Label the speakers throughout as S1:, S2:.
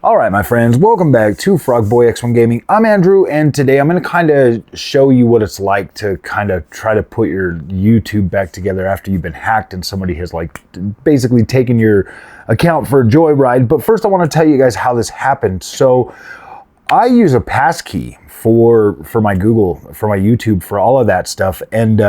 S1: All right, my friends, welcome back to Frogboy X1 Gaming. I'm Andrew, and today I'm going to kind of show you what it's like to kind of try to put your YouTube back together after you've been hacked and somebody has like basically taken your account for a joyride. But first I want to tell you guys how this happened. So I use a passkey for my Google, for my YouTube, for all of that stuff. And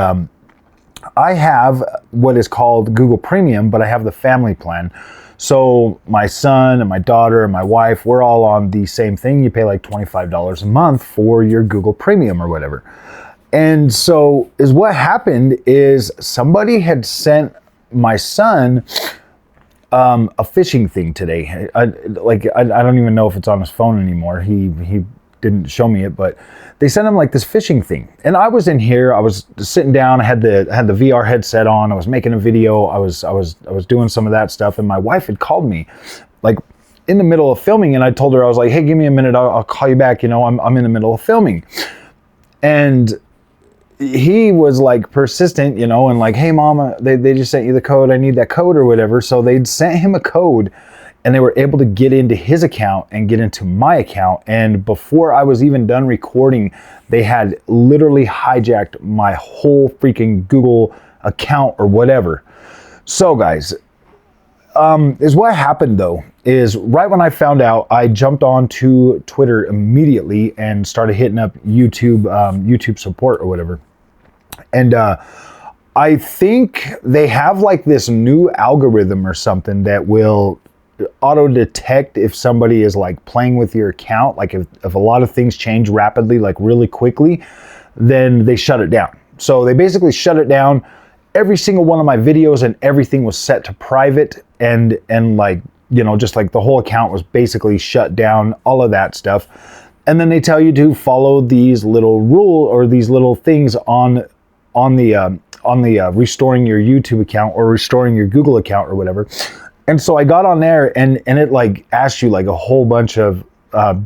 S1: I have what is called Google Premium, but I have the family plan. So my son and my daughter and my wife, we're all on the same thing. You pay like $25 a month for your Google Premium or whatever. And so what happened is somebody had sent my son a phishing thing today. I don't even know if it's on his phone anymore. He didn't show me it, but they sent him like this phishing thing. And I was in here, I was sitting down, I had the VR headset on, I was making a video, I was doing some of that stuff, and my wife had called me like in the middle of filming, and I told her, I was like, hey, give me a minute, I'll call you back, you know, I'm in the middle of filming. And he was like persistent, you know, and like, hey mama, they just sent you the code, I need that code or whatever. So they'd sent him a code, and they were able to get into his account and get into my account. And before I was even done recording, they had literally hijacked my whole freaking Google account or whatever. So guys, is what happened though, is right when I found out, I jumped onto Twitter immediately and started hitting up YouTube support or whatever. And I think they have like this new algorithm or something that will auto detect if somebody is like playing with your account. Like if a lot of things change rapidly, like really quickly, then they shut it down. So they basically shut it down. Every single one of my videos and everything was set to private, and like, you know, just like the whole account was basically shut down, all of that stuff. And then they tell you to follow these little rule or these little things on the restoring your YouTube account or restoring your Google account or whatever. And so I got on there, and it like asked you like a whole bunch of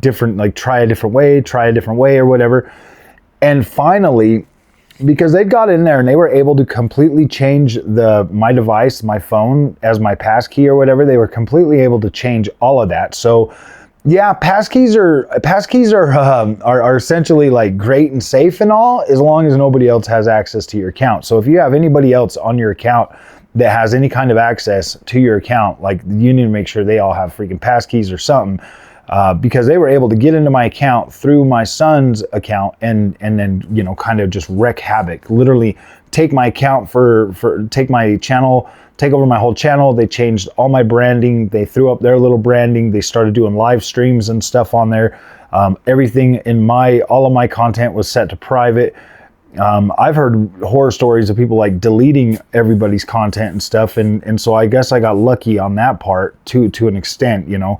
S1: different, like try a different way or whatever. And finally, because they got in there and they were able to completely change my device, my phone as my passkey or whatever, they were completely able to change all of that. So yeah, passkeys are essentially like great and safe and all, as long as nobody else has access to your account. So if you have anybody else on your account that has any kind of access to your account, like you need to make sure they all have freaking passkeys or something, because they were able to get into my account through my son's account and then, you know, kind of just wreak havoc, literally take my account take my channel, take over my whole channel. They changed all my branding. They threw up their little branding. They started doing live streams and stuff on there. Everything in all of my content was set to private. I've heard horror stories of people like deleting everybody's content and stuff. And so I guess I got lucky on that part to an extent, you know.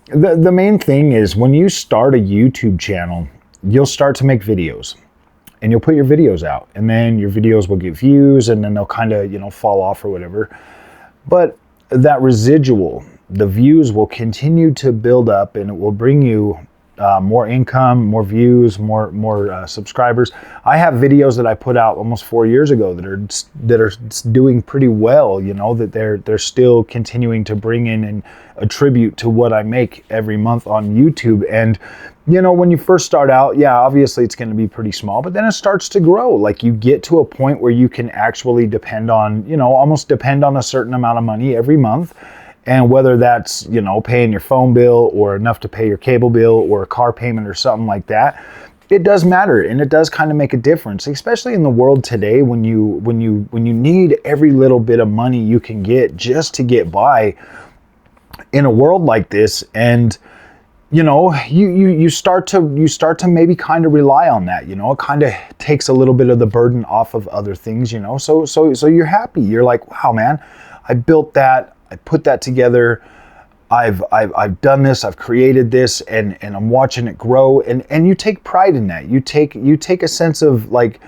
S1: The main thing is when you start a YouTube channel, you'll start to make videos and you'll put your videos out, and then your videos will get views and then they'll kind of, you know, fall off or whatever. But that residual, the views will continue to build up, and it will bring you more income, more views, more subscribers. I have videos that I put out almost 4 years ago that are doing pretty well, you know, that they're still continuing to bring in and attribute to what I make every month on YouTube. And you know, when you first start out, yeah, obviously it's going to be pretty small, but then it starts to grow. Like you get to a point where you can actually depend on, you know, almost depend on a certain amount of money every month. And whether that's, you know, paying your phone bill or enough to pay your cable bill or a car payment or something like that, it does matter, and it does kind of make a difference, especially in the world today when you need every little bit of money you can get just to get by in a world like this. And you know, you start to maybe kind of rely on that, you know. It kind of takes a little bit of the burden off of other things, you know. So you're happy. You're like, wow, man, I built that. I put that together. I've done this. I've created this, and I'm watching it grow. And you take pride in that. You take a sense of like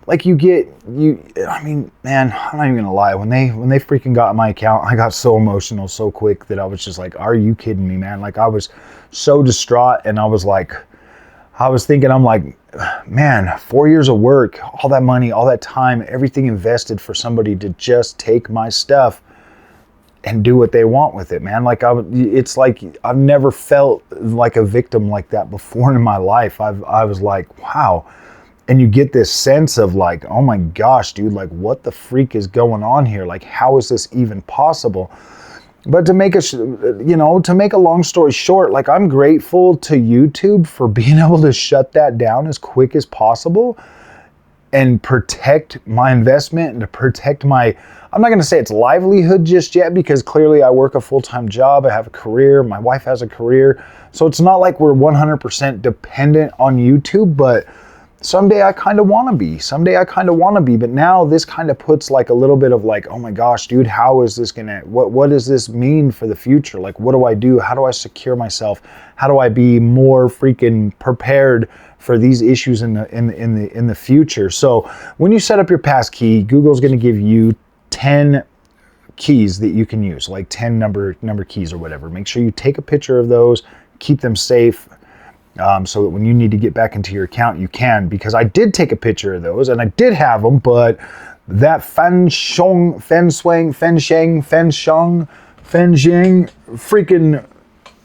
S1: I mean, man, I'm not even gonna lie. When they freaking got my account, I got so emotional so quick that I was just like, are you kidding me, man? Like I was so distraught, and I was thinking, I'm like, man, 4 years of work, all that money, all that time, everything invested for somebody to just take my stuff. and do what they want with it, man. Like it's like I've never felt like a victim like that before in my life. I was like, wow. And you get this sense of like, oh my gosh, dude, like what the freak is going on here? Like, how is this even possible? But to make a long story short, like I'm grateful to YouTube for being able to shut that down as quick as possible and protect my investment and to protect my, I'm not going to say it's livelihood just yet, because clearly I work a full-time job. I have a career. My wife has a career. So it's not like we're 100% dependent on YouTube, but someday I kind of want to be. But now this kind of puts like a little bit of like, oh my gosh, dude, how is this going to, what does this mean for the future? Like, what do I do? How do I secure myself? How do I be more freaking prepared for these issues in the future? So when you set up your passkey, Google's going to give you 10 keys that you can use, like 10 number keys or whatever. Make sure you take a picture of those, keep them safe, so that when you need to get back into your account, you can, because I did take a picture of those and I did have them, but that Fensheng, freaking,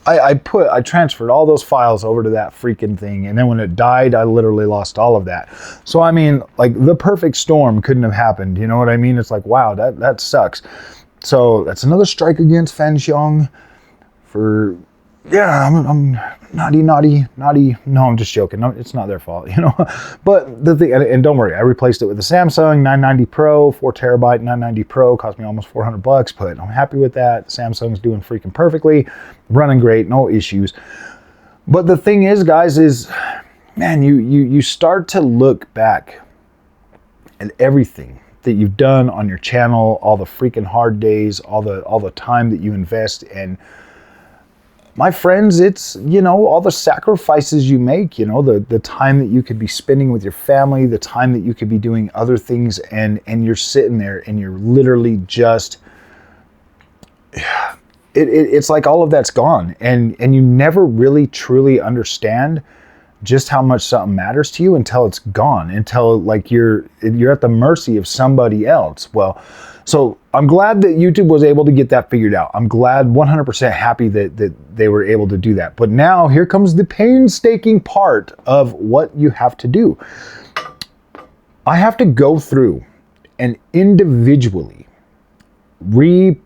S1: I transferred all those files over to that freaking thing, and then when it died, I literally lost all of that. So I mean, like the perfect storm couldn't have happened, you know what I mean? It's like, wow, that sucks. So that's another strike against Fensheng for, yeah, I'm naughty. No, I'm just joking. No, it's not their fault, you know. But the thing, and don't worry, I replaced it with a Samsung 990 Pro, 4 terabyte 990 Pro, cost me almost $400, but I'm happy with that. Samsung's doing freaking perfectly, running great, no issues. But the thing is, guys, is, man, you start to look back at everything that you've done on your channel, all the freaking hard days, all the time that you invest in. My friends, it's, you know, all the sacrifices you make, you know, the time that you could be spending with your family, the time that you could be doing other things, and you're sitting there and you're literally just, it's like all of that's gone, and you never really truly understand just how much something matters to you until it's gone, until like you're at the mercy of somebody else. Well, so I'm glad that YouTube was able to get that figured out. I'm glad, 100% happy that they were able to do that. But now here comes the painstaking part of what you have to do. I have to go through and individually make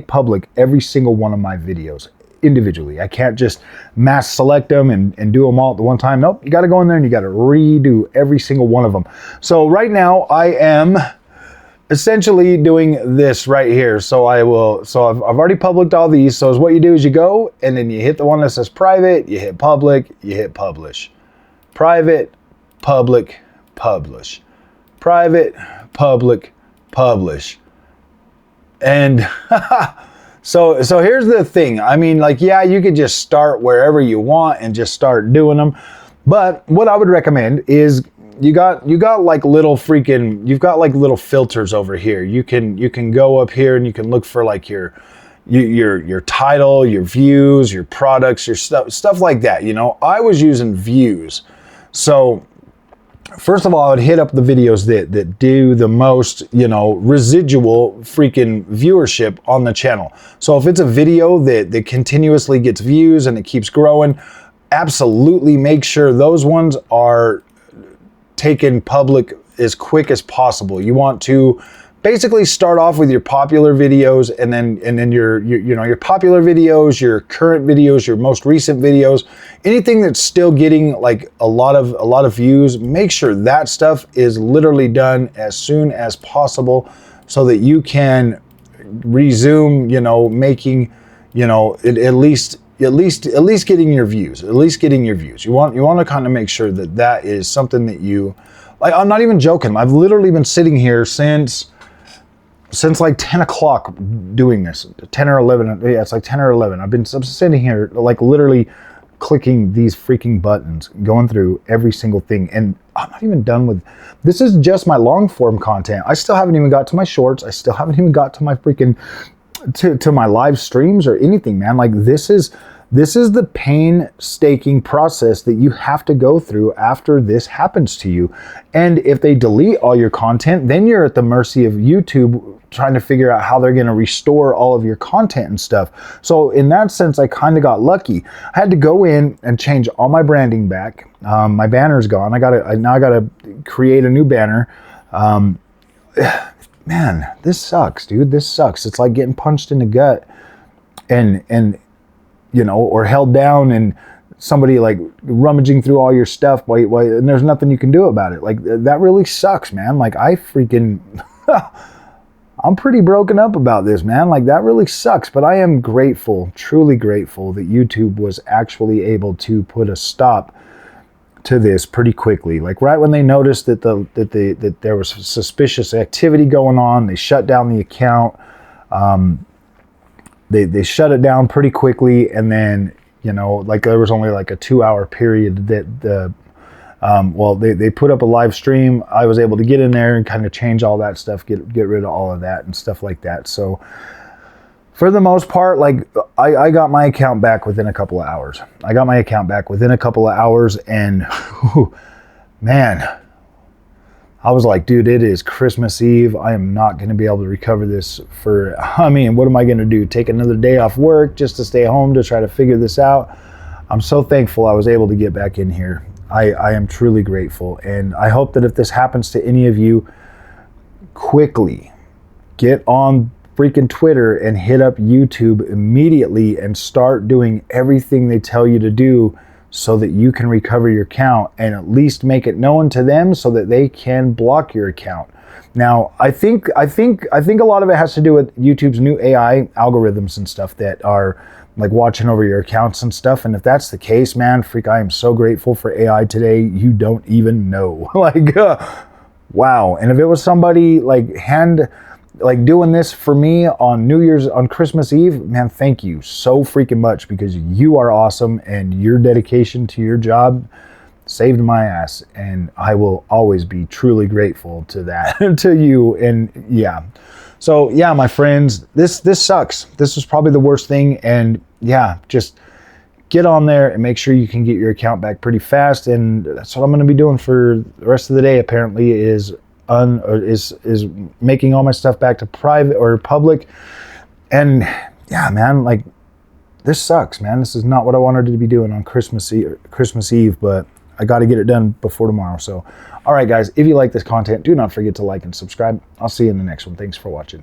S1: public every single one of my videos individually. I can't just mass select them and do them all at the one time. Nope, you got to go in there and you got to redo every single one of them. So right now I am essentially doing this right here. So I've already published all these. So what you do is you go and then you hit the one that says private, you hit public, you hit publish. Private, public, publish. Private, public, publish. And So here's the thing. I mean, like, yeah, you could just start wherever you want and just start doing them. But what I would recommend is you've got like little filters over here. You can go up here and you can look for like your title, your views, your products, your stuff like that. You know, I was using views. So first of all, I would hit up the videos that do the most, you know, residual freaking viewership on the channel. So if it's a video that continuously gets views and it keeps growing, absolutely make sure those ones are taken public as quick as possible. You want to basically start off with your popular videos, and then your popular videos, your current videos, your most recent videos, anything that's still getting like a lot of views. Make sure that stuff is literally done as soon as possible, so that you can resume, you know, making, you know, at least getting your views. You want to kind of make sure that is something that you like. I'm not even joking. I've literally been sitting here since like 10 o'clock doing this, 10 or 11. Yeah, it's like 10 or 11. I'm sitting here like literally clicking these freaking buttons, going through every single thing. And I'm not even done with, this is just my long form content. I still haven't even got to my shorts. I still haven't even got to my freaking, to my live streams or anything, man. Like this is This is the painstaking process that you have to go through after this happens to you. And if they delete all your content, then you're at the mercy of YouTube trying to figure out how they're going to restore all of your content and stuff. So in that sense, I kind of got lucky. I had to go in and change all my branding back. My banner's gone. Now I gotta create a new banner. Man, this sucks, dude. This sucks. It's like getting punched in the gut and you know, or held down and somebody like rummaging through all your stuff and there's nothing you can do about it. Like, that really sucks, man. Like, I freaking I'm pretty broken up about this, man. Like, that really sucks, but I am grateful, truly grateful that YouTube was actually able to put a stop to this pretty quickly. Like, right when they noticed that that there was suspicious activity going on, they shut down the account. They shut it down pretty quickly, and then, you know, like, there was only like a 2-hour period that they put up a live stream. I was able to get in there and kind of change all that stuff, get rid of all of that and stuff like that. So for the most part, like, I got my account back within a couple of hours. And man, I was like, dude, it is Christmas Eve. I am not going to be able to recover this what am I going to do? Take another day off work just to stay home to try to figure this out? I'm so thankful I was able to get back in here. I am truly grateful. And I hope that if this happens to any of you, quickly get on freaking Twitter and hit up YouTube immediately and start doing everything they tell you to do so that you can recover your account, and at least make it known to them so that they can block your account. Now, I think a lot of it has to do with YouTube's new AI algorithms and stuff that are like watching over your accounts and stuff. And if that's the case, man, I am so grateful for AI today. You don't even know. Like, wow. And if it was somebody like doing this for me on Christmas Eve, man, thank you so freaking much, because you are awesome and your dedication to your job saved my ass, and I will always be truly grateful to that, to you. And yeah, so yeah, my friends, this sucks. This was probably the worst thing, and yeah, just get on there and make sure you can get your account back pretty fast. And that's what I'm going to be doing for the rest of the day, apparently, is making all my stuff back to private or public. And yeah, man, like, this sucks, man. This is not what I wanted to be doing on Christmas Eve, but I got to get it done before tomorrow. So, all right, guys, if you like this content, do not forget to like and subscribe. I'll see you in the next one. Thanks for watching.